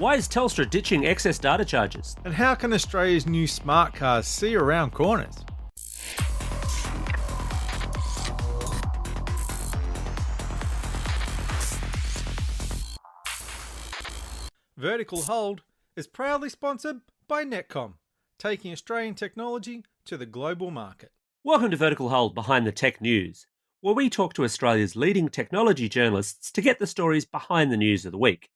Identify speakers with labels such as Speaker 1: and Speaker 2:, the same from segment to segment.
Speaker 1: Why is Telstra ditching excess data charges?
Speaker 2: And how can Australia's new smart cars see around corners? Vertical Hold is proudly sponsored by Netcom, taking Australian technology to the global market.
Speaker 1: Welcome to Vertical Hold Behind the Tech News, where we talk to Australia's leading technology journalists to get the stories behind the news of the week.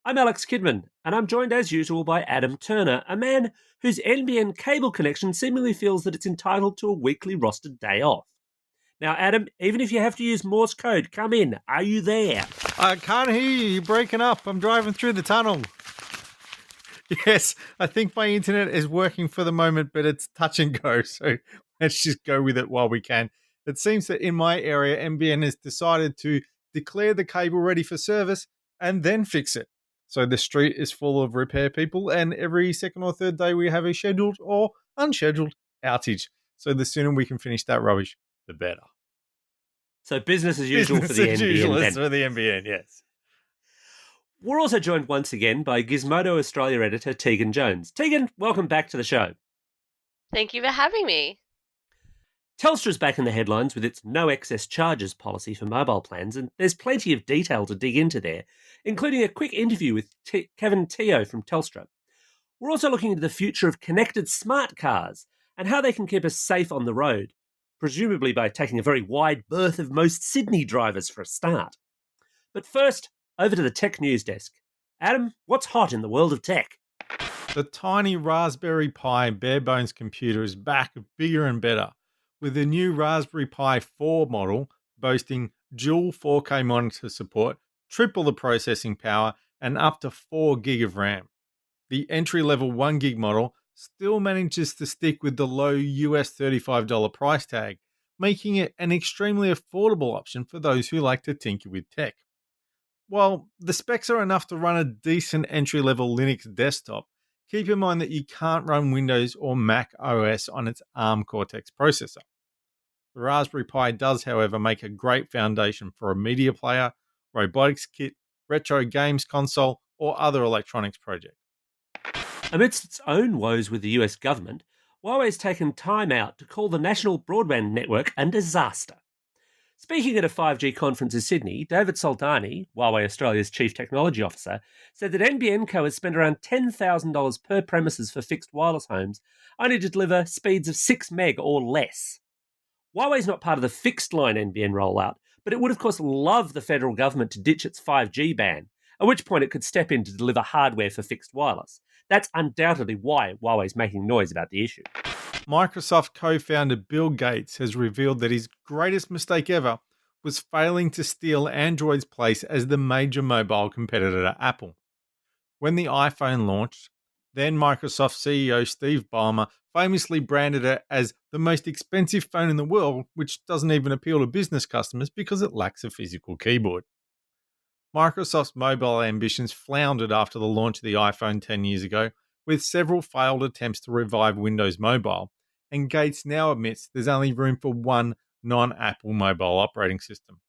Speaker 1: I'm Alex Kidman, and I'm joined as usual by Adam Turner, a man whose NBN cable connection seemingly feels that it's entitled to a weekly rostered day off. Now, Adam, even if you have to use Morse code, come in. Are you there?
Speaker 2: I can't hear you. You're breaking up. I'm driving through the tunnel. Yes, I think my internet is working for the moment, but it's touch and go. So let's just go with it while we can. It seems that in my area, NBN has decided to declare the cable ready for service and then fix it. So the street is full of repair people, and every second or third day we have a scheduled or unscheduled outage. So the sooner we can finish that rubbish, the better.
Speaker 1: So business as usual for the NBN.
Speaker 2: For the NBN, yes.
Speaker 1: We're also joined once again by Gizmodo Australia editor Tegan Jones. Tegan, welcome back to the show.
Speaker 3: Thank you for having me.
Speaker 1: Telstra's back in the headlines with its no excess charges policy for mobile plans, and there's plenty of detail to dig into there, including a quick interview with Kevin Teoh from Telstra. We're also looking into the future of connected smart cars and how they can keep us safe on the road, presumably by taking a very wide berth of most Sydney drivers for a start. But first, over to the tech news desk. Adam, what's hot in the world of tech?
Speaker 2: The tiny Raspberry Pi bare-bones computer is back bigger and better, with the new Raspberry Pi 4 model boasting dual 4K monitor support, triple the processing power, and up to 4 gig of RAM. The entry-level 1 gig model still manages to stick with the low US $35 price tag, making it an extremely affordable option for those who like to tinker with tech. While the specs are enough to run a decent entry-level Linux desktop, keep in mind that you can't run Windows or Mac OS on its ARM Cortex processor. The Raspberry Pi does, however, make a great foundation for a media player, robotics kit, retro games console, or other electronics project.
Speaker 1: Amidst its own woes with the US government, Huawei's taken time out to call the national broadband network a disaster. Speaking at a 5G conference in Sydney, David Soldani, Huawei Australia's chief technology officer, said that NBN Co has spent around $10,000 per premises for fixed wireless homes, only to deliver speeds of 6 meg or less. Huawei's not part of the fixed line NBN rollout, but it would of course love the federal government to ditch its 5G ban, at which point it could step in to deliver hardware for fixed wireless. That's undoubtedly why Huawei's making noise about the issue.
Speaker 2: Microsoft co-founder Bill Gates has revealed that his greatest mistake ever was failing to steal Android's place as the major mobile competitor to Apple. When the iPhone launched, then Microsoft CEO Steve Ballmer famously branded it as the most expensive phone in the world, which doesn't even appeal to business customers because it lacks a physical keyboard. Microsoft's mobile ambitions floundered after the launch of the iPhone 10 years ago, with several failed attempts to revive Windows Mobile, and Gates now admits there's only room for one non-Apple mobile operating system.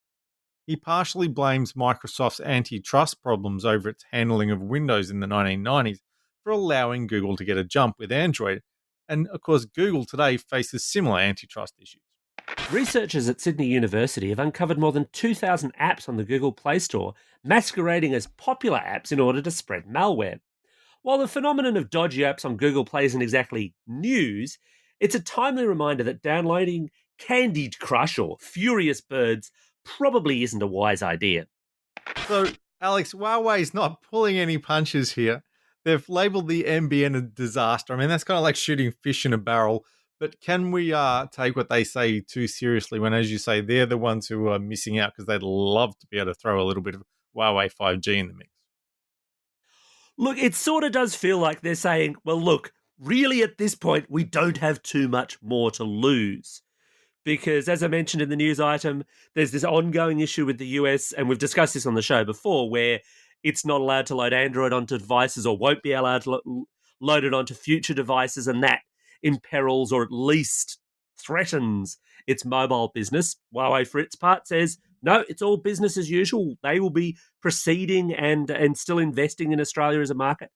Speaker 2: He partially blames Microsoft's antitrust problems over its handling of Windows in the 1990s for allowing Google to get a jump with Android, and of course Google today faces similar antitrust issues.
Speaker 1: Researchers at Sydney University have uncovered more than 2,000 apps on the Google Play Store, masquerading as popular apps in order to spread malware. While the phenomenon of dodgy apps on Google Play isn't exactly news, it's a timely reminder that downloading Candied Crush or Furious Birds probably isn't a wise idea.
Speaker 2: So, Alex, Huawei's not pulling any punches here. They've labelled the NBN a disaster. I mean, that's kind of like shooting fish in a barrel. But can we take what they say too seriously when, as you say, they're the ones who are missing out because they'd love to be able to throw a little bit of Huawei 5G in the mix?
Speaker 1: Look, it sort of does feel like they're saying, well, look, really at this point, we don't have too much more to lose. Because as I mentioned in the news item, there's this ongoing issue with the US, and we've discussed this on the show before, where it's not allowed to load Android onto devices or won't be allowed to load it onto future devices, and that imperils or at least threatens its mobile business. Huawei, for its part, says No, it's all business as usual. They will be proceeding and still investing in Australia as a market.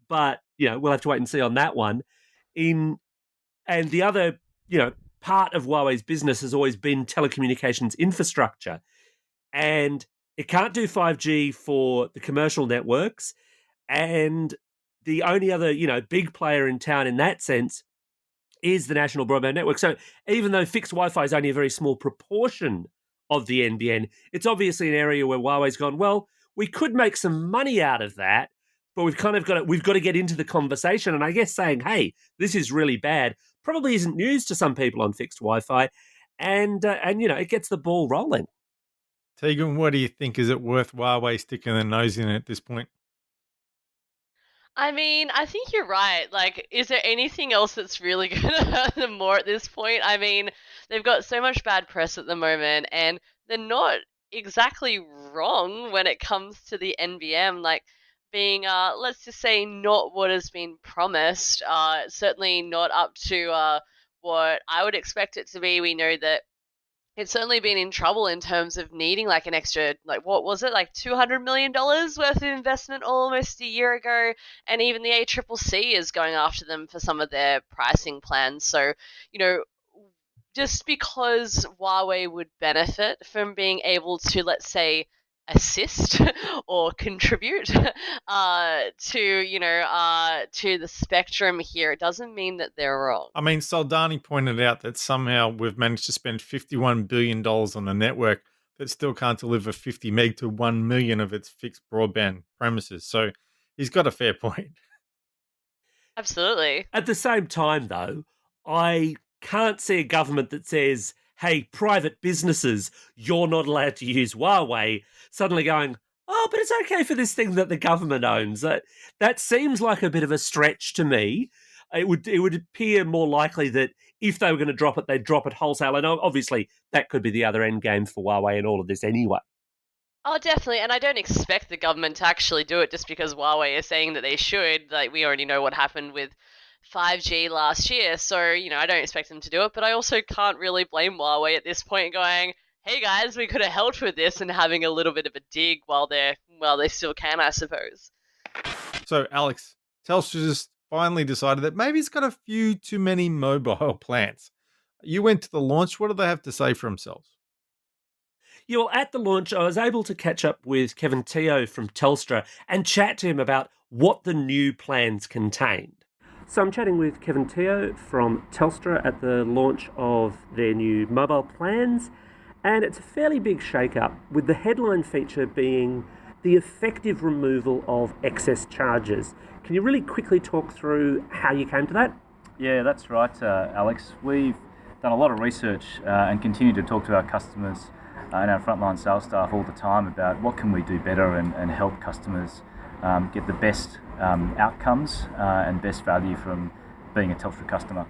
Speaker 1: But, we'll have to wait and see on that one. In And the other, part of Huawei's business has always been telecommunications infrastructure. And it can't do 5G for the commercial networks. And the only other, big player in town in that sense is the national broadband network. So even though fixed Wi-Fi is only a very small proportion of the NBN, it's obviously an area where Huawei's gone, well, we could make some money out of that, but we've got to get into the conversation. And I guess saying, hey, this is really bad probably isn't news to some people on fixed Wi-Fi. And it gets the ball rolling.
Speaker 2: Tegan, what do you think? Is it worth Huawei sticking their nose in at this point?
Speaker 3: I mean, I think you're right. Like, is there anything else that's really going to hurt them more at this point? I mean, they've got so much bad press at the moment, and they're not exactly wrong when it comes to the NBM, like being, let's just say, not what has been promised. Certainly not up to what I would expect it to be. We know that it's certainly been in trouble in terms of needing like an extra, like what was it, like $200 million worth of investment almost a year ago. And even the ACCC is going after them for some of their pricing plans. So, you know, just because Huawei would benefit from being able to, let's say, assist or contribute to the spectrum here, it doesn't mean that they're wrong.
Speaker 2: I mean, Saldani pointed out that somehow we've managed to spend $51 billion on a network that still can't deliver 50 meg to 1 million of its fixed broadband premises. So he's got a fair point.
Speaker 3: Absolutely.
Speaker 1: At the same time, though, I can't see a government that says, hey, private businesses, you're not allowed to use Huawei, suddenly going, oh, but it's okay for this thing that the government owns. That seems like a bit of a stretch to me. It would appear more likely that if they were going to drop it, they'd drop it wholesale. And obviously, that could be the other end game for Huawei in all of this anyway.
Speaker 3: Oh, definitely. And I don't expect the government to actually do it just because Huawei is saying that they should. Like, we already know what happened with 5G last year. So, I don't expect them to do it. But I also can't really blame Huawei at this point going, hey guys, we could have helped with this, and having a little bit of a dig while they still can, I suppose.
Speaker 2: So, Alex, Telstra just finally decided that maybe it's got a few too many mobile plans. You went to the launch. What do they have to say for themselves?
Speaker 1: Yeah, well, at the launch, I was able to catch up with Kevin Teoh from Telstra and chat to him about what the new plans contained. So I'm chatting with Kevin Teoh from Telstra at the launch of their new mobile plans, and it's a fairly big shake-up, with the headline feature being the effective removal of excess charges. Can you really quickly talk through how you came to that?
Speaker 4: Yeah, that's right, Alex. We've done a lot of research and continue to talk to our customers and our frontline sales staff all the time about what can we do better and help customers get the best outcomes and best value from being a Telstra customer.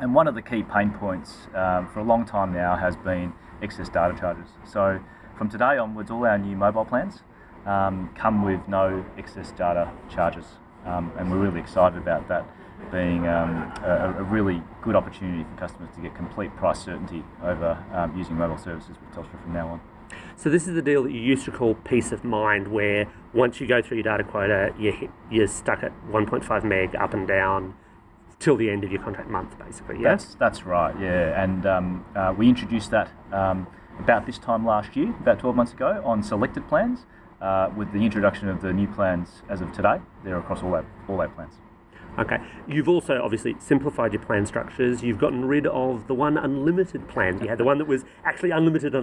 Speaker 4: And one of the key pain points for a long time now has been excess data charges. So from today onwards, all our new mobile plans come with no excess data charges. And we're really excited about that being a really good opportunity for customers to get complete price certainty over using mobile services with Telstra from now on.
Speaker 1: So this is the deal that you used to call peace of mind, where once you go through your data quota, you're stuck at 1.5 meg up and down till the end of your contract month, basically. Yeah?
Speaker 4: That's right, yeah. And we introduced that about this time last year, about 12 months ago, on selected plans. With the introduction of the new plans as of today, they're across all our plans.
Speaker 1: Okay. You've also obviously simplified your plan structures. You've gotten rid of the one unlimited plan. You had the one that was actually unlimited.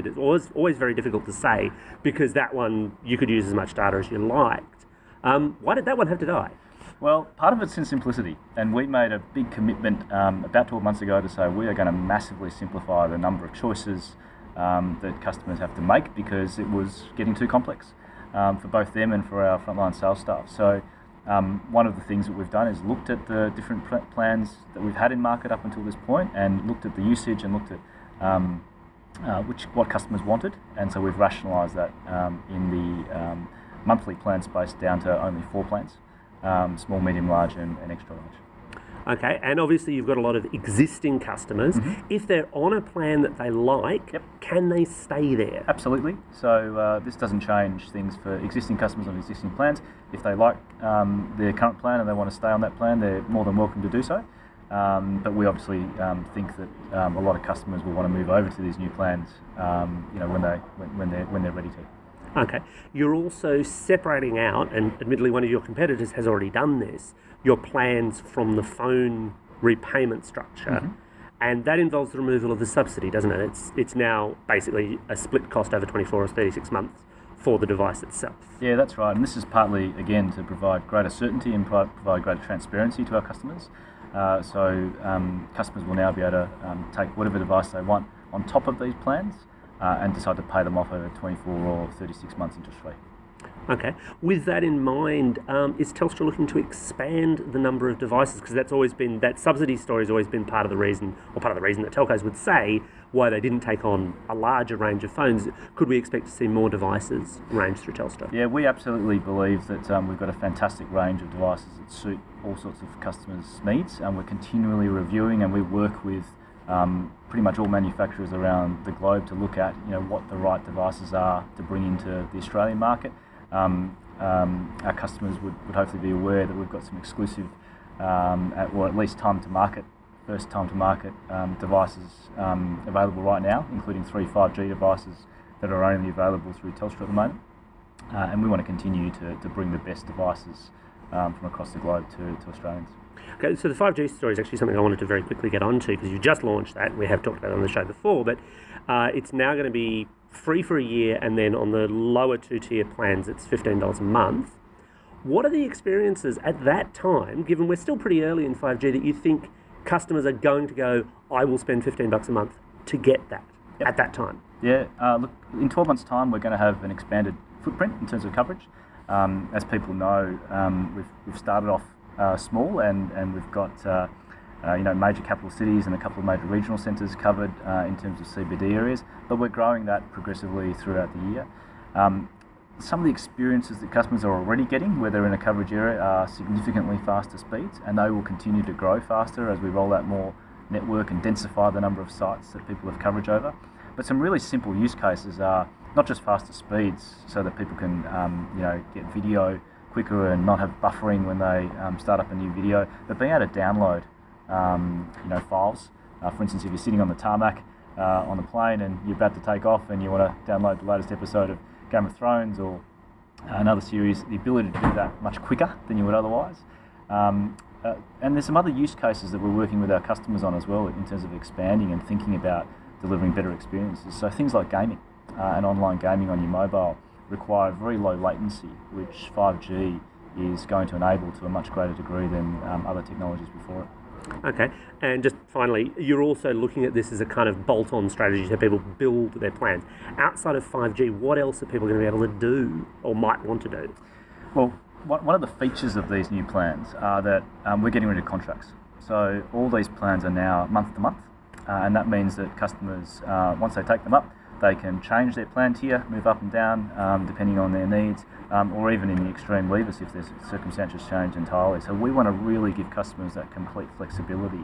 Speaker 1: It's always very difficult to say, because that one you could use as much data as you liked. Why did that one have to die?
Speaker 4: Well, part of it's in simplicity, and we made a big commitment about 12 months ago to say we are going to massively simplify the number of choices that customers have to make, because it was getting too complex for both them and for our frontline sales staff. So one of the things that we've done is looked at the different plans that we've had in market up until this point, and looked at the usage and looked at what customers wanted, and so we've rationalised that in the monthly plan space down to only 4 plans: small, medium, large, and extra large.
Speaker 1: Okay, and obviously you've got a lot of existing customers. If they're on a plan that they like,
Speaker 4: Yep.
Speaker 1: can they stay there?
Speaker 4: Absolutely. So this doesn't change things for existing customers on existing plans. If they like their current plan and they want to stay on that plan, they're more than welcome to do so. But we obviously think that a lot of customers will want to move over to these new plans, when they're ready to.
Speaker 1: Okay, you're also separating out, and admittedly one of your competitors has already done this, your plans from the phone repayment structure. And that involves the removal of the subsidy, doesn't it? It's now basically a split cost over 24 or 36 months for the device itself.
Speaker 4: Yeah, that's right. And this is partly, again, to provide greater certainty and provide greater transparency to our customers. So customers will now be able to take whatever device they want on top of these plans and decide to pay them off over 24 or 36 months interest free.
Speaker 1: Okay. With that in mind, is Telstra looking to expand the number of devices? Because that's always been, that subsidy story has always been part of the reason that telcos would say why they didn't take on a larger range of phones. Could we expect to see more devices ranged through Telstra?
Speaker 4: Yeah, we absolutely believe that we've got a fantastic range of devices that suit all sorts of customers' needs, and we're continually reviewing, and we work with pretty much all manufacturers around the globe to look at what the right devices are to bring into the Australian market. Our customers would hopefully be aware that we've got some exclusive, at least first time to market devices available right now, including 3 5G devices that are only available through Telstra at the moment. And we want to continue to bring the best devices from across the globe to Australians.
Speaker 1: Okay, so the 5G story is actually something I wanted to very quickly get onto, because you just launched that. We have talked about it on the show before, but it's now going to be free for a year, and then on the lower 2-tier plans, it's $15 a month. What are the experiences at that time, given we're still pretty early in 5G, that you think customers are going to go, I will spend $15 a month to get that at that time?
Speaker 4: Yeah, look, in 12 months' time, we're going to have an expanded footprint in terms of coverage. As people know, we've started off small, and we've got major capital cities and a couple of major regional centres covered in terms of CBD areas, but we're growing that progressively throughout the year. Some of the experiences that customers are already getting, where they're in a coverage area, are significantly faster speeds, and they will continue to grow faster as we roll out more network and densify the number of sites that people have coverage over. But some really simple use cases are not just faster speeds so that people can get video quicker and not have buffering when they start up a new video, but being able to download files. For instance, if you're sitting on the tarmac on the plane and you're about to take off and you want to download the latest episode of Game of Thrones or another series, the ability to do that much quicker than you would otherwise. And there's some other use cases that we're working with our customers on as well in terms of expanding and thinking about delivering better experiences. So things like gaming and online gaming on your mobile require very low latency, which 5G is going to enable to a much greater degree than other technologies before it.
Speaker 1: Okay, and just finally, you're also looking at this as a kind of bolt-on strategy so people build their plans. Outside of 5G, what else are people going to be able to do or might want to do?
Speaker 4: Well, one of the features of these new plans are that we're getting rid of contracts. So all these plans are now month to month, and that means that customers, once they take them up, they can change their plan tier, move up and down, depending on their needs, or even in the extreme leave us if their circumstances change entirely. So we want to really give customers that complete flexibility.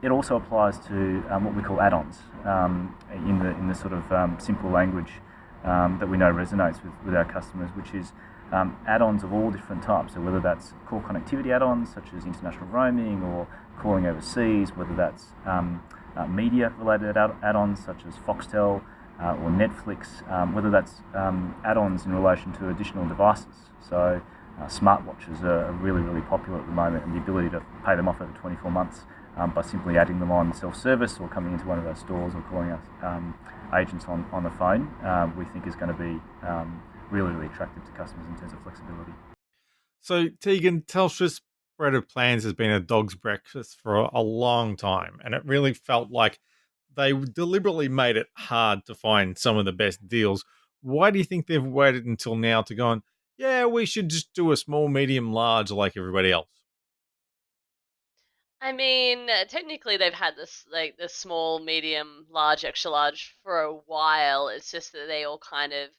Speaker 4: It also applies to what we call add-ons in the sort of simple language that we know resonates with our customers, which is add-ons of all different types. So whether that's core connectivity add-ons such as international roaming or calling overseas, whether that's media-related add-ons such as Foxtel, or Netflix, whether that's add-ons in relation to additional devices. So smartwatches are really, really popular at the moment, and the ability to pay them off over 24 months by simply adding them on self-service or coming into one of our stores or calling us agents on the phone, we think is going to be really, really attractive to customers in terms of flexibility.
Speaker 2: So, Tegan, Telstra's spread of plans has been a dog's breakfast for a long time, and it really felt like they deliberately made it hard to find some of the best deals. Why do you think they've waited until now to go on, yeah, we should just do a small, medium, large like everybody else?
Speaker 3: I mean, technically they've had this small, medium, large, extra large for a while. It's just that they all kind of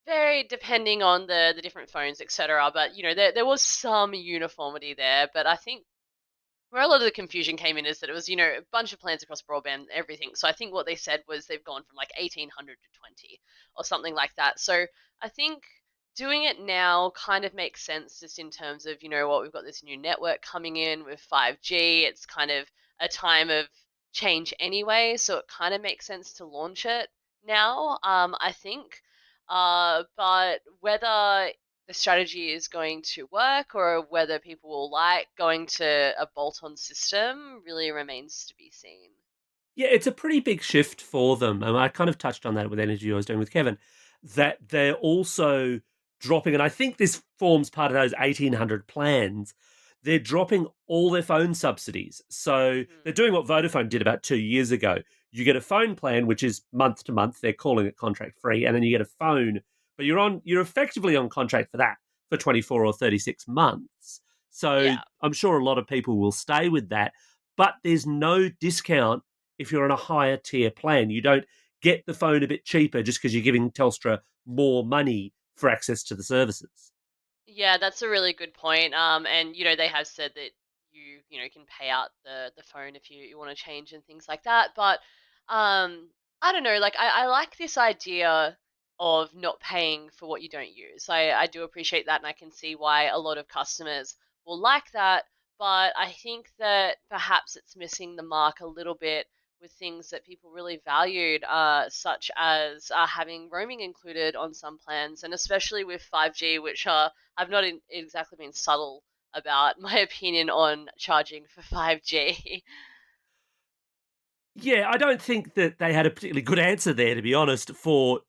Speaker 3: vary depending on the different phones, etc. But there was some uniformity there. But I think where a lot of the confusion came in is that it was, a bunch of plans across broadband, everything. So I think what they said was they've gone from like 1800 to 20 or something like that. So I think doing it now kind of makes sense just in terms of, what we've got this new network coming in with 5G. It's kind of a time of change anyway. So it kind of makes sense to launch it now, I think. But whether the strategy is going to work or whether people will like going to a bolt-on system really remains to be seen.
Speaker 1: Yeah, it's a pretty big shift for them. And I kind of touched on that with Energy I was doing with Kevin, that they're also dropping, and I think this forms part of those 1800 plans. They're dropping all their phone subsidies. So they're doing what Vodafone did about 2 years ago. You get a phone plan, which is month to month. They're calling it contract free. And then you get a phone, but you're effectively on contract for that for 24 or 36 months. So
Speaker 3: Yeah.
Speaker 1: I'm sure a lot of people will stay with that. But there's no discount if you're on a higher tier plan. You don't get the phone a bit cheaper just because you're giving Telstra more money for access to the services.
Speaker 3: Yeah, that's a really good point. And they have said that can pay out the phone if you want to change and things like that. But I don't know, like I like this idea of not paying for what you don't use. I do appreciate that and I can see why a lot of customers will like that. But I think that perhaps it's missing the mark a little bit with things that people really valued, such as having roaming included on some plans, and especially with 5G, which I've not exactly been subtle about my opinion on charging for 5G.
Speaker 1: Yeah, I don't think that they had a particularly good answer there, to be honest, for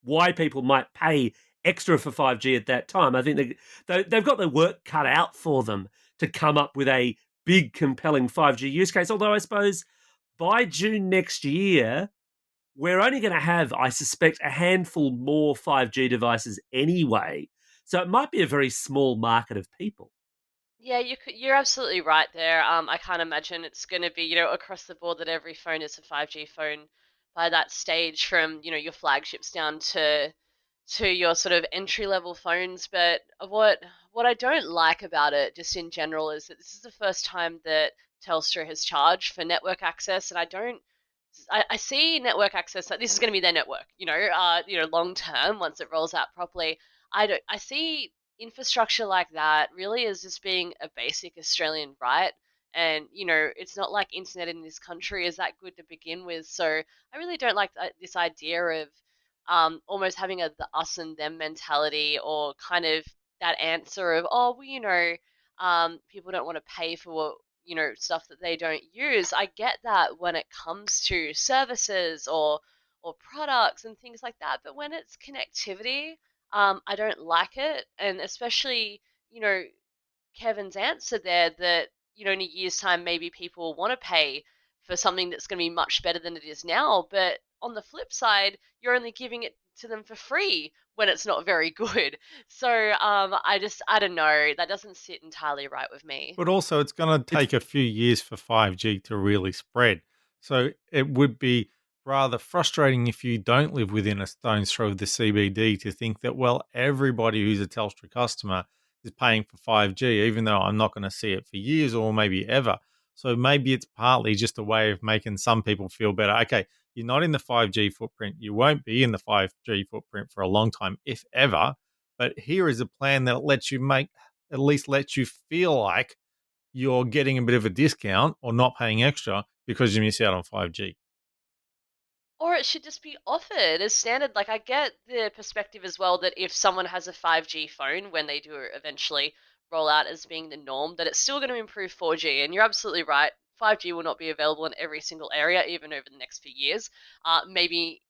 Speaker 1: why people might pay extra for 5G at that time. I think they've got the work cut out for them to come up with a big, compelling 5G use case. Although I suppose by June next year, we're only going to have, I suspect, a handful more 5G devices anyway. So it might be a very small market of people.
Speaker 3: Yeah, you're absolutely right there. I can't imagine it's going to be, across the board that every phone is a 5G phone by that stage, from, your flagships down to your sort of entry level phones. But what I don't like about it, just in general, is that this is the first time that Telstra has charged for network access, and I see network access like this is going to be their network, long term once it rolls out properly. I see infrastructure like that really as just being a basic Australian right. And it's not like internet in this country is that good to begin with. So I really don't like this idea of almost having the us and them mentality, or kind of that answer of, oh, well, people don't want to pay for stuff that they don't use. I get that when it comes to services or products and things like that, but when it's connectivity, I don't like it. And especially, Kevin's answer there that, in a year's time, maybe people want to pay for something that's going to be much better than it is now. But on the flip side, you're only giving it to them for free when it's not very good. So I don't know. That doesn't sit entirely right with me.
Speaker 2: But also, it's going to
Speaker 1: It's
Speaker 2: take a few years for 5G to really spread. So it would be rather frustrating if you don't live within a stone's throw of the CBD to think that, well, everybody who's a Telstra customer is paying for 5G, even though I'm not going to see it for years or maybe ever. So maybe it's partly just a way of making some people feel better. Okay, you're not in the 5G footprint. You won't be in the 5G footprint for a long time, if ever. But here is a plan that lets you at least lets you feel like you're getting a bit of a discount or not paying extra because you miss out on 5G.
Speaker 3: Or it should just be offered as standard. Like, I get the perspective as well that if someone has a 5G phone, when they do eventually roll out as being the norm, that it's still going to improve 4G. And you're absolutely right. 5G will not be available in every single area, even over the next few years. Maybe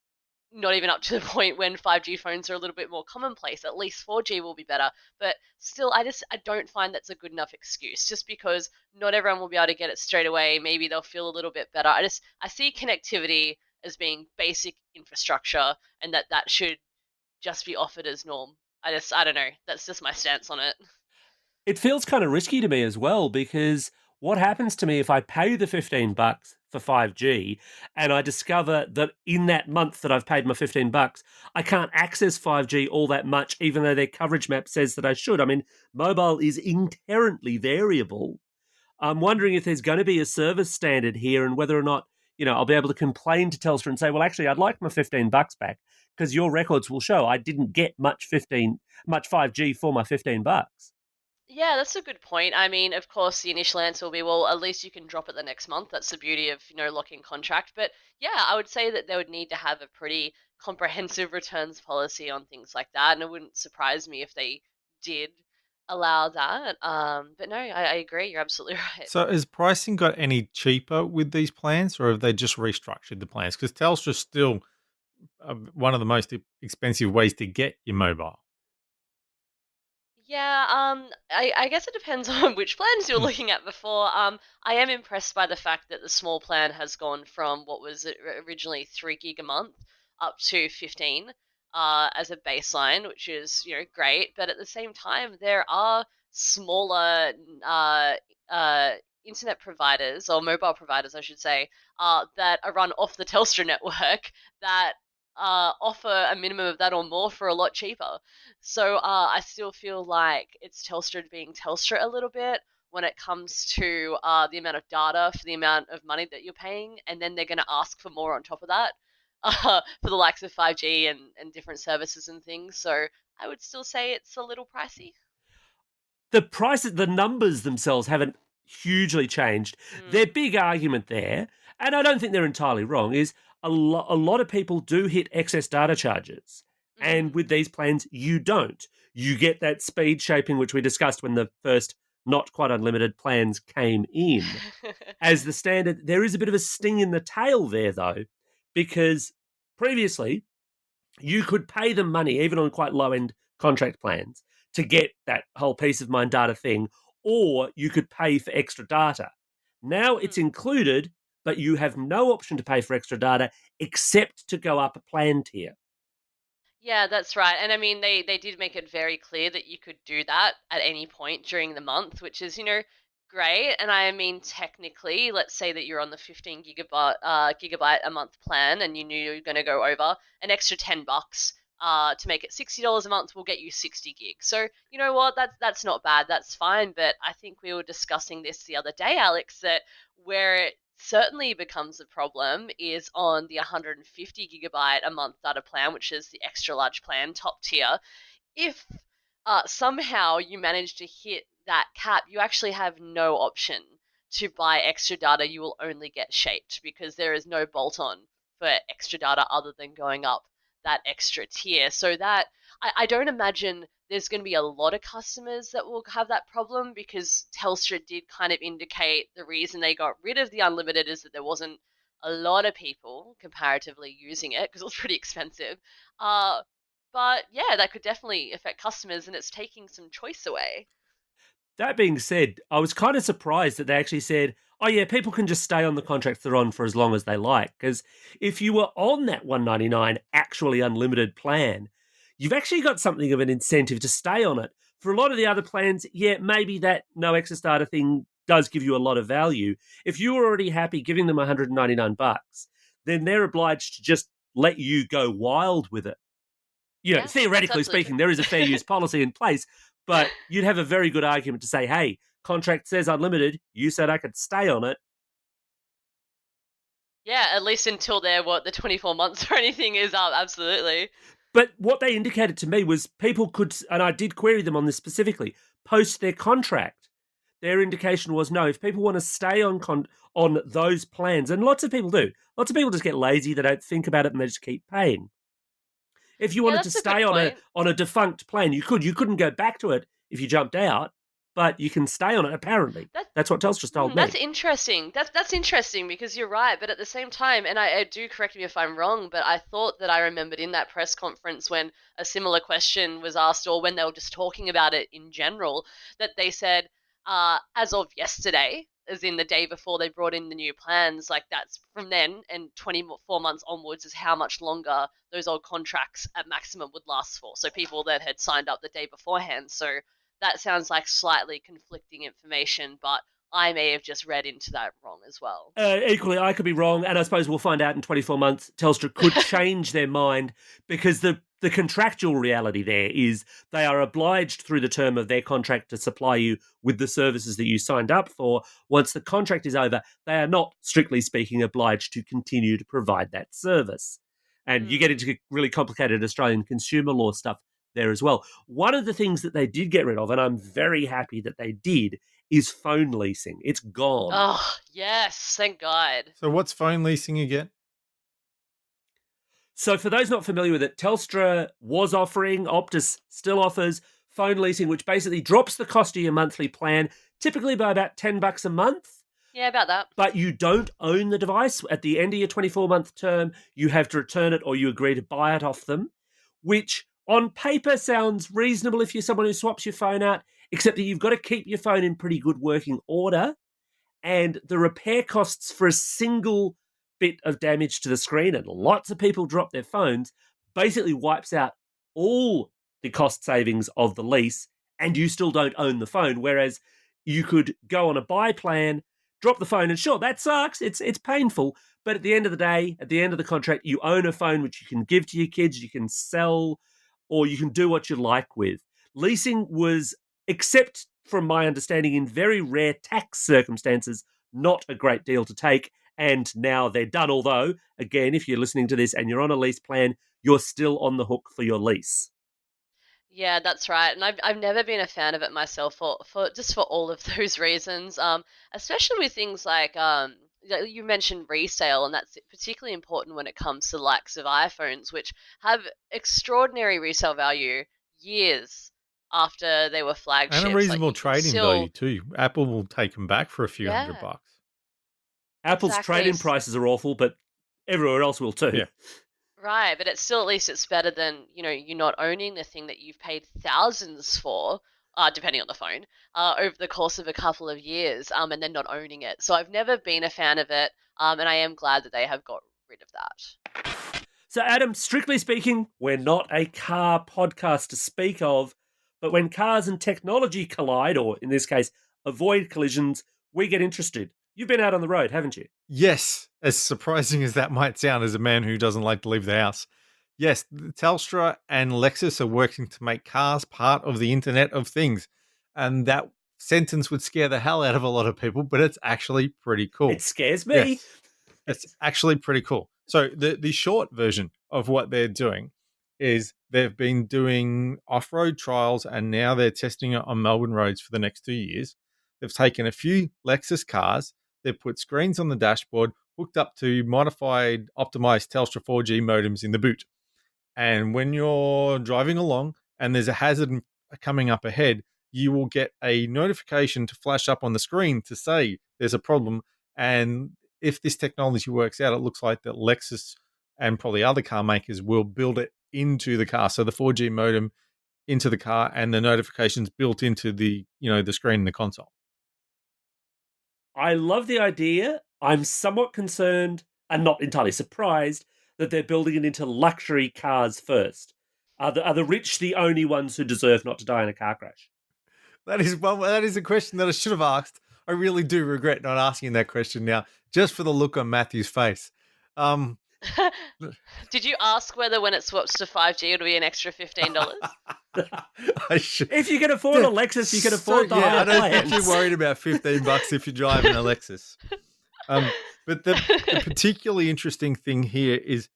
Speaker 3: not even up to the point when 5G phones are a little bit more commonplace. At least 4G will be better. But still, I don't find that's a good enough excuse. Just because not everyone will be able to get it straight away, maybe they'll feel a little bit better. I see connectivity as being basic infrastructure, and that should just be offered as norm. I don't know. That's just my stance on it.
Speaker 1: It feels kind of risky to me as well, because what happens to me if I pay the $15 for 5G and I discover that in that month that I've paid my $15, I can't access 5G all that much, even though their coverage map says that I should? I mean, mobile is inherently variable. I'm wondering if there's going to be a service standard here and whether or not, I'll be able to complain to Telstra and say, well, actually, I'd like my $15 back because your records will show I didn't get much 5G for my $15.
Speaker 3: Yeah, that's a good point. I mean, of course, the initial answer will be, well, at least you can drop it the next month. That's the beauty of, locking contract. But yeah, I would say that they would need to have a pretty comprehensive returns policy on things like that. And it wouldn't surprise me if they did allow that. But no, I agree. You're absolutely right.
Speaker 2: So has pricing got any cheaper with these plans, or have they just restructured the plans? Because Telstra's still one of the most expensive ways to get your mobile.
Speaker 3: Yeah, I guess it depends on which plans you're
Speaker 2: Hmm.
Speaker 3: looking at before. I am impressed by the fact that the small plan has gone from what was originally 3 gig a month up to 15 as a baseline, which is, great. But at the same time, there are smaller uh, internet providers or mobile providers, I should say, that are run off the Telstra network that offer a minimum of that or more for a lot cheaper. So I still feel like it's Telstra being Telstra a little bit when it comes to the amount of data for the amount of money that you're paying, and then they're going to ask for more on top of that for the likes of 5G and different services and things. So I would still say it's a little pricey.
Speaker 1: The numbers themselves haven't hugely changed. Their
Speaker 3: Mm.
Speaker 1: big argument there, and I don't think they're entirely wrong, is a lot of people do hit excess data charges. And
Speaker 3: Mm.
Speaker 1: with these plans, you don't. You get that speed shaping, which we discussed when the first not quite unlimited plans came in. As the standard, there is a bit of a sting in the tail there, though, because previously you could pay them money, even on quite low end contract plans, to get that whole peace of mind data thing, or you could pay for extra data. Now it's
Speaker 3: Mm.
Speaker 1: included, but you have no option to pay for extra data except to go up a plan tier.
Speaker 3: Yeah, that's right. And I mean, they did make it very clear that you could do that at any point during the month, which is, great. And I mean, technically, let's say that you're on the 15 gigabyte a month plan and you knew you were going to go over an extra $10 to make it $60 a month will get you 60 gigs. So, you know what? That's not bad. That's fine. But I think we were discussing this the other day, Alex, that where it certainly becomes a problem is on the 150 gigabyte a month data plan, which is the extra large plan, top tier. If somehow you manage to hit that cap, you actually have no option to buy extra data. You will only get shaped because there is no bolt on for extra data other than going up that extra tier. So that I don't imagine there's going to be a lot of customers that will have that problem because Telstra did kind of indicate the reason they got rid of the unlimited is that there wasn't a lot of people comparatively using it because it was pretty expensive. Uh, but yeah, that could definitely affect customers and it's taking some choice away.
Speaker 1: That being said, I was kind of surprised that they actually said, oh, yeah, people can just stay on the contracts they're on for as long as they like. Because if you were on that 199 actually unlimited plan, you've actually got something of an incentive to stay on it. For a lot of the other plans, yeah, maybe that no excess data thing does give you a lot of value. If you were already happy giving them $199, then they're obliged to just let you go wild with it.
Speaker 3: Yeah, that's
Speaker 1: Theoretically
Speaker 3: absolutely
Speaker 1: speaking, there is a fair use policy in place,
Speaker 3: true.
Speaker 1: but you'd have a very good argument to say, hey, contract says unlimited. You said I could stay on it.
Speaker 3: Yeah, at least until they're the 24 months or anything is up. Absolutely.
Speaker 1: But what they indicated to me was people could, and I did query them on this specifically, post their contract. Their indication was no, if people want to stay on those plans, and lots of people do, lots of people just get lazy, they don't think about it, and they just keep paying. If you
Speaker 3: Yeah,
Speaker 1: wanted to
Speaker 3: that's a good
Speaker 1: stay
Speaker 3: point.
Speaker 1: on a defunct plan, you could. You couldn't go back to it if you jumped out, but you can stay on it. Apparently,
Speaker 3: That
Speaker 1: that's what Telstra's told
Speaker 3: That's
Speaker 1: me.
Speaker 3: interesting. That's interesting because you're right, but at the same time, and I do correct me if I'm wrong, but I thought that I remembered in that press conference when a similar question was asked, or when they were just talking about it in general, that they said, as of yesterday, as in the day before they brought in the new plans, like that's from then and 24 months onwards is how much longer those old contracts at maximum would last for. So people that had signed up the day beforehand. So that sounds like slightly conflicting information, but I may have just read into that wrong as well.
Speaker 1: Equally, I could be wrong, and I suppose we'll find out in 24 months. Telstra could change their mind because the The contractual reality there is they are obliged through the term of their contract to supply you with the services that you signed up for. Once the contract is over, they are not, strictly speaking, obliged to continue to provide that service. And you get into really complicated Australian consumer law stuff there as well. One of the things that they did get rid of, and I'm very happy that they did, is phone leasing. It's gone.
Speaker 3: Oh, yes, thank God.
Speaker 2: So what's phone leasing again?
Speaker 1: So for those not familiar with it, Telstra was offering, Optus still offers phone leasing, which basically drops the cost of your monthly plan, typically by about $10 a month.
Speaker 3: Yeah, about that.
Speaker 1: But you don't own the device. At the end of your 24-month term, you have to return it or you agree to buy it off them, which on paper sounds reasonable if you're someone who swaps your phone out, except that you've got to keep your phone in pretty good working order. And the repair costs for a single bit of damage to the screen, and lots of people drop their phones, basically wipes out all the cost savings of the lease, and you still don't own the phone. Whereas you could go on a buy plan, drop the phone, and sure, that sucks. It's painful. But at the end of the day, at the end of the contract, you own a phone which you can give to your kids, you can sell, or you can do what you like with. Leasing was, except from my understanding, in very rare tax circumstances, not a great deal to take. And now they're done. Although, again, if you're listening to this and you're on a lease plan, you're still on the hook for your lease.
Speaker 3: Yeah, that's right. And I've never been a fan of it myself for just for all of those reasons. Especially with things like you mentioned resale, and that's particularly important when it comes to the likes of iPhones, which have extraordinary resale value years after they were flagships.
Speaker 2: And a
Speaker 3: Like,
Speaker 2: reasonable
Speaker 3: you can
Speaker 2: trading
Speaker 3: still,
Speaker 2: value too. Apple will take them back for a few
Speaker 3: yeah,
Speaker 2: $100.
Speaker 1: Apple's
Speaker 3: exactly.
Speaker 1: trade-in prices are awful, but everywhere else will too.
Speaker 2: Yeah.
Speaker 3: Right, but it's still, at least it's better than, you not owning the thing that you've paid thousands for, depending on the phone, over the course of a couple of years, and then not owning it. So I've never been a fan of it, and I am glad that they have got rid of that.
Speaker 1: So, Adam, strictly speaking, we're not a car podcast to speak of, but when cars and technology collide, or in this case, avoid collisions, we get interested. You've been out on the road, haven't you?
Speaker 2: Yes, as surprising as that might sound as a man who doesn't like to leave the house. Yes, Telstra and Lexus are working to make cars part of the Internet of Things. And that sentence would scare the hell out of a lot of people, but it's actually pretty cool.
Speaker 1: It scares me.
Speaker 2: Yes, it's actually pretty cool. So the short version of what they're doing is they've been doing off-road trials and now they're testing it on Melbourne roads for the next 2 years. They've taken a few Lexus cars, they've put screens on the dashboard, hooked up to modified, optimized Telstra 4G modems in the boot. And when you're driving along and there's a hazard coming up ahead, you will get a notification to flash up on the screen to say there's a problem. And if this technology works out, it looks like that Lexus and probably other car makers will build it into the car. So the 4G modem into the car and the notifications built into the screen in the console.
Speaker 1: I love the idea. I'm somewhat concerned and not entirely surprised that they're building it into luxury cars first. Are the rich the only ones who deserve not to die in a car crash?
Speaker 2: That is a question that I should have asked. I really do regret not asking that question now, just for the look on Matthew's face.
Speaker 3: Did you ask whether when it swaps to 5G it'll be an extra $15?
Speaker 2: I should.
Speaker 1: If you can afford a Lexus, you can afford the
Speaker 2: I
Speaker 1: higher
Speaker 2: don't think
Speaker 1: plans.
Speaker 2: you're worried about $15 if you're driving a Lexus. But the particularly interesting thing here is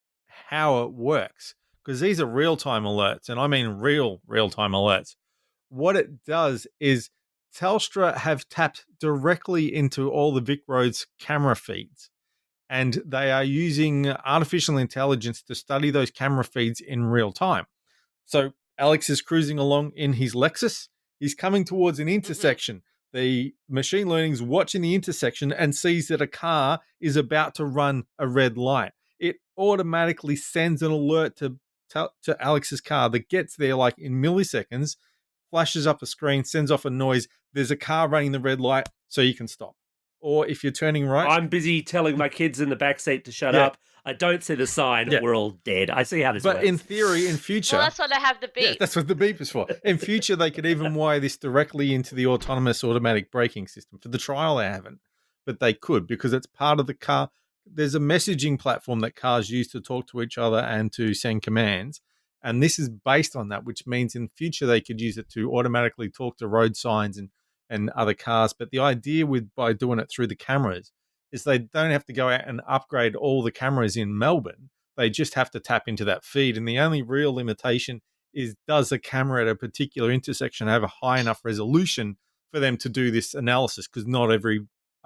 Speaker 2: how it works, because these are real-time alerts, and I mean real-time alerts. What it does is Telstra have tapped directly into all the Vic Roads camera feeds, and they are using artificial intelligence to study those camera feeds in real time. So Alex is cruising along in his Lexus. He's coming towards an intersection. The machine learning's watching the intersection and sees that a car is about to run a red light. It automatically sends an alert to Alex's car that gets there like in milliseconds, flashes up a screen, sends off a noise. There's a car running the red light, so you can stop. Or if you're turning right,
Speaker 1: I'm busy telling my kids in the backseat to shut up. I don't see the sign.
Speaker 2: Yeah.
Speaker 1: We're all dead. I see how this works.
Speaker 2: but in theory, in future,
Speaker 3: Well, that's why they have the beep.
Speaker 2: yeah, that's what the beep is for. In future, they could even wire this directly into the autonomous automatic braking system. For the trial, they haven't, but they could, because it's part of the car. There's a messaging platform that cars use to talk to each other and to send commands. And this is based on that, which means in future they could use it to automatically talk to road signs and other cars. But the idea by doing it through the cameras is they don't have to go out and upgrade all the cameras in Melbourne. They just have to tap into that feed. And the only real limitation is, does a camera at a particular intersection have a high enough resolution for them to do this analysis? Because not every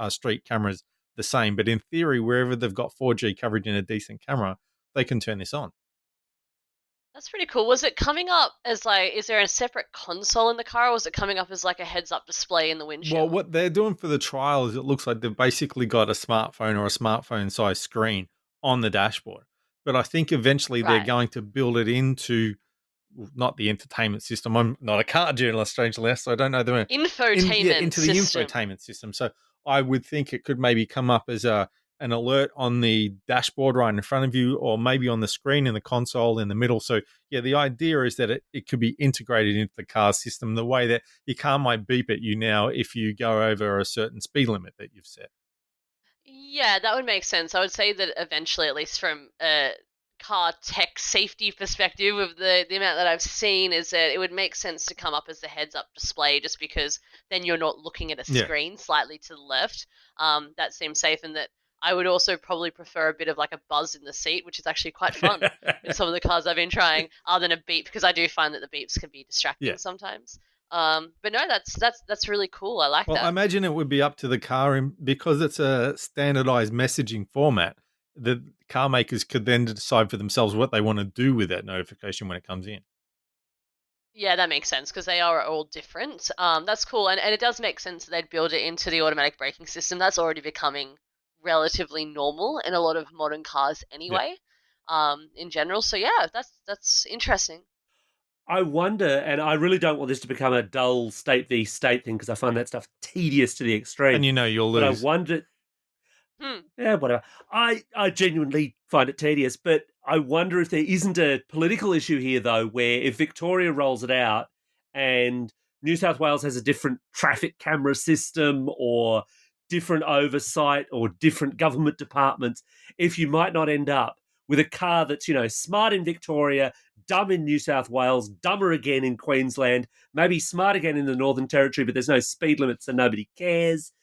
Speaker 2: street camera is the same. But in theory, wherever they've got 4G coverage in a decent camera, they can turn this on.
Speaker 3: That's pretty cool. Was it coming up as like, is there a separate console in the car, or was it coming up as like a heads-up display in the windshield?
Speaker 2: Well, what they're doing for the trial is it looks like they've basically got a smartphone or a smartphone-sized screen on the dashboard. But I think eventually they're
Speaker 3: Right.
Speaker 2: going to build it into, not the entertainment system. I'm not a car journalist, strangely, so I don't know the
Speaker 3: Infotainment
Speaker 2: into the
Speaker 3: system.
Speaker 2: infotainment system. So I would think it could maybe come up as an alert on the dashboard right in front of you, or maybe on the screen in the console in the middle. So yeah, the idea is that it could be integrated into the car system the way that your car might beep at you now if you go over a certain speed limit that you've set.
Speaker 3: Yeah, that would make sense. I would say that eventually, at least from a car tech safety perspective, of the amount that I've seen, is that it would make sense to come up as a heads up display, just because then you're not looking at a
Speaker 2: Yeah.
Speaker 3: screen slightly to the left. That seems safe, and that I would also probably prefer a bit of like a buzz in the seat, which is actually quite fun with some of the cars I've been trying, other than a beep, because I do find that the beeps can be distracting
Speaker 2: Yeah.
Speaker 3: sometimes. But no, that's really cool. I like
Speaker 2: Well,
Speaker 3: that.
Speaker 2: I imagine it would be up to the car, and because it's a standardized messaging format, the car makers could then decide for themselves what they want to do with that notification when it comes in.
Speaker 3: Yeah, that makes sense because they are all different. That's cool, and it does make sense that they'd build it into the automatic braking system. That's already becoming relatively normal in a lot of modern cars anyway. In general. So yeah, that's interesting.
Speaker 1: I wonder, and I really don't want this to become a dull state v state thing because I find that stuff tedious to the extreme.
Speaker 2: And you'll
Speaker 1: But I
Speaker 2: lose.
Speaker 1: wonder,
Speaker 3: Hmm.
Speaker 1: yeah, whatever. I genuinely find it tedious, but I wonder if there isn't a political issue here, though, where if Victoria rolls it out and New South Wales has a different traffic camera system or different oversight or different government departments, if you might not end up with a car that's, smart in Victoria, dumb in New South Wales, dumber again in Queensland, maybe smart again in the Northern Territory, but there's no speed limit, so nobody cares.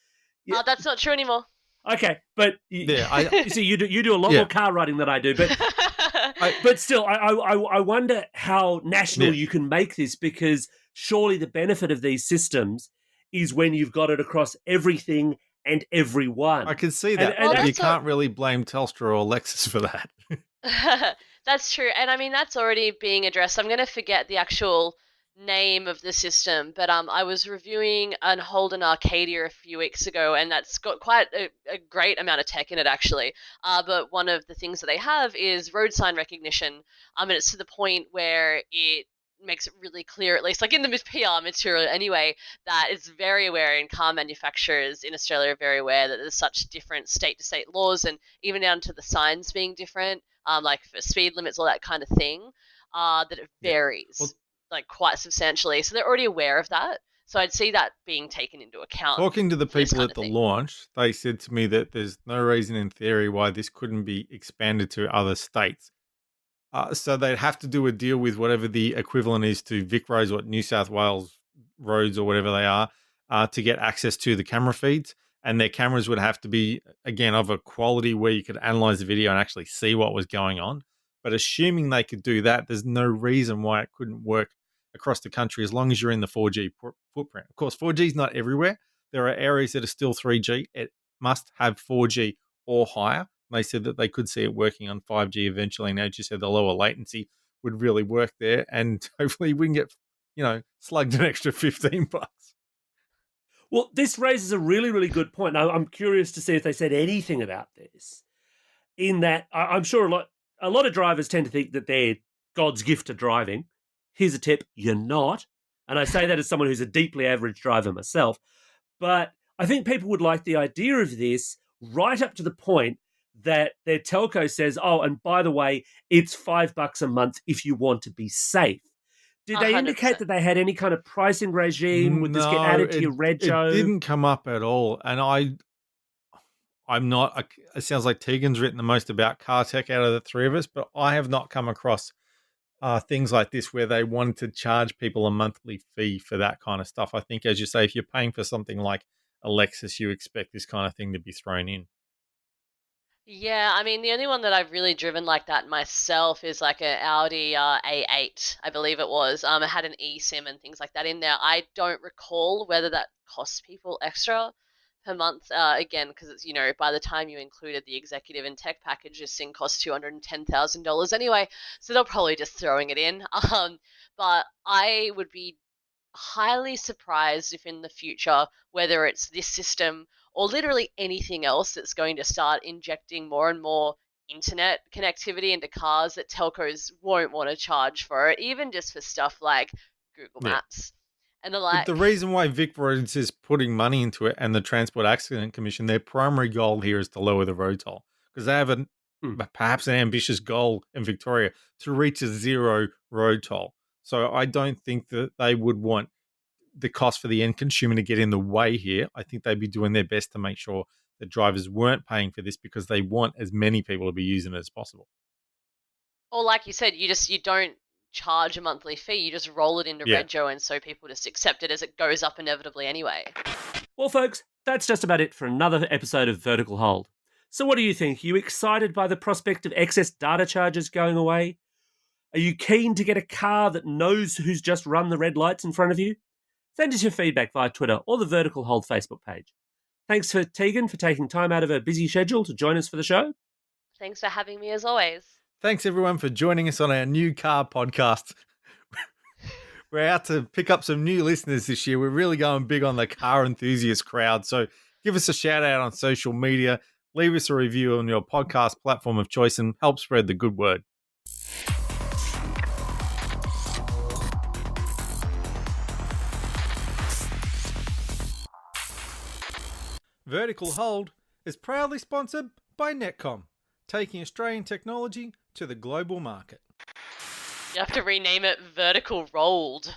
Speaker 1: Yeah.
Speaker 3: That's not true anymore.
Speaker 1: Okay, but
Speaker 2: Yeah,
Speaker 1: you see, you do a lot more car riding than I do, but still, I wonder how national you can make this, because surely the benefit of these systems is when you've got it across everything and everyone.
Speaker 2: I can see that,
Speaker 3: Well,
Speaker 2: but you
Speaker 3: that's
Speaker 2: can't really blame Telstra or Lexus for that.
Speaker 3: That's true, and I mean that's already being addressed. I'm going to forget the actual name of the system, but I was reviewing an Holden Arcadia a few weeks ago, and that's got quite a great amount of tech in it actually. But one of the things that they have is road sign recognition, and it's to the point where it makes it really clear, at least like in the PR material anyway, that it's very aware, and car manufacturers in Australia are very aware that there's such different state to state laws, and even down to the signs being different, like for speed limits, all that kind of thing, that it varies.
Speaker 2: Well,
Speaker 3: like quite substantially. So they're already aware of that. So I'd see that being taken into account.
Speaker 2: Talking to the
Speaker 3: for this
Speaker 2: people
Speaker 3: kind
Speaker 2: at
Speaker 3: of
Speaker 2: the
Speaker 3: thing.
Speaker 2: launch, they said to me that there's no reason in theory why this couldn't be expanded to other states. So they'd have to do a deal with whatever the equivalent is to Vic Roads or New South Wales roads or whatever they are, to get access to the camera feeds. And their cameras would have to be, again, of a quality where you could analyze the video and actually see what was going on. But assuming they could do that, there's no reason why it couldn't work across the country as long as you're in the 4G footprint. Of course, 4G is not everywhere. There are areas that are still 3G. It must have 4G or higher. They said that they could see it working on 5G eventually. And as you said, the lower latency would really work there. And hopefully we can get, slugged an extra $15.
Speaker 1: Well, this raises a really, really good point. Now, I'm curious to see if they said anything about this. In that, I'm sure a lot of drivers tend to think that they're God's gift to driving. Here's a tip: you're not. And I say that as someone who's a deeply average driver myself. But I think people would like the idea of this right up to the point that their telco says, "Oh, and by the way, it's $5 a month if you want to be safe." Did they indicate
Speaker 3: 100%.
Speaker 1: that they had any kind of pricing regime? Would this get added to your rego?
Speaker 2: It didn't come up at all. And I'm not, it sounds like Tegan's written the most about car tech out of the three of us, but I have not come across things like this where they wanted to charge people a monthly fee for that kind of stuff. I think, as you say, if you're paying for something like a Lexus, you expect this kind of thing to be thrown in.
Speaker 3: Yeah, I mean, the only one that I've really driven like that myself is like an Audi A8, I believe it was. It had an eSIM and things like that in there. I don't recall whether that costs people extra per month. Again, because it's, by the time you included the executive and tech package, this thing costs $210,000 anyway. So they're probably just throwing it in. But I would be highly surprised if in the future, whether it's this system or literally anything else that's going to start injecting more and more internet connectivity into cars, that telcos won't want to charge for it, even just for stuff like Google
Speaker 2: Yeah.
Speaker 3: Maps. And they're
Speaker 2: But
Speaker 3: like,
Speaker 2: the reason why Vic Roads is putting money into it and the Transport Accident Commission, their primary goal here is to lower the road toll, because they have perhaps an ambitious goal in Victoria to reach a zero road toll. So I don't think that they would want the cost for the end consumer to get in the way here. I think they'd be doing their best to make sure that drivers weren't paying for this because they want as many people to be using it as possible.
Speaker 3: or like you said, you don't charge a monthly fee, you just roll it into
Speaker 2: Yeah.
Speaker 3: Rego, and so people just accept it as it goes up inevitably anyway.
Speaker 1: Well, folks, that's just about it for another episode of Vertical Hold. So what do you think? Are you excited by the prospect of excess data charges going away? Are you keen to get a car that knows who's just run the red lights in front of you? Send us your feedback via Twitter or the Vertical Hold Facebook page. Thanks for Tegan for taking time out of her busy schedule to join us for the show.
Speaker 3: Thanks for having me as always.
Speaker 2: Thanks, everyone, for joining us on our new car podcast. We're out to pick up some new listeners this year. We're really going big on the car enthusiast crowd. So give us a shout out on social media. Leave us a review on your podcast platform of choice and help spread the good word. Vertical Hold is proudly sponsored by Netcom, taking Australian technology to the global market.
Speaker 3: You have to rename it Vertical Rolled.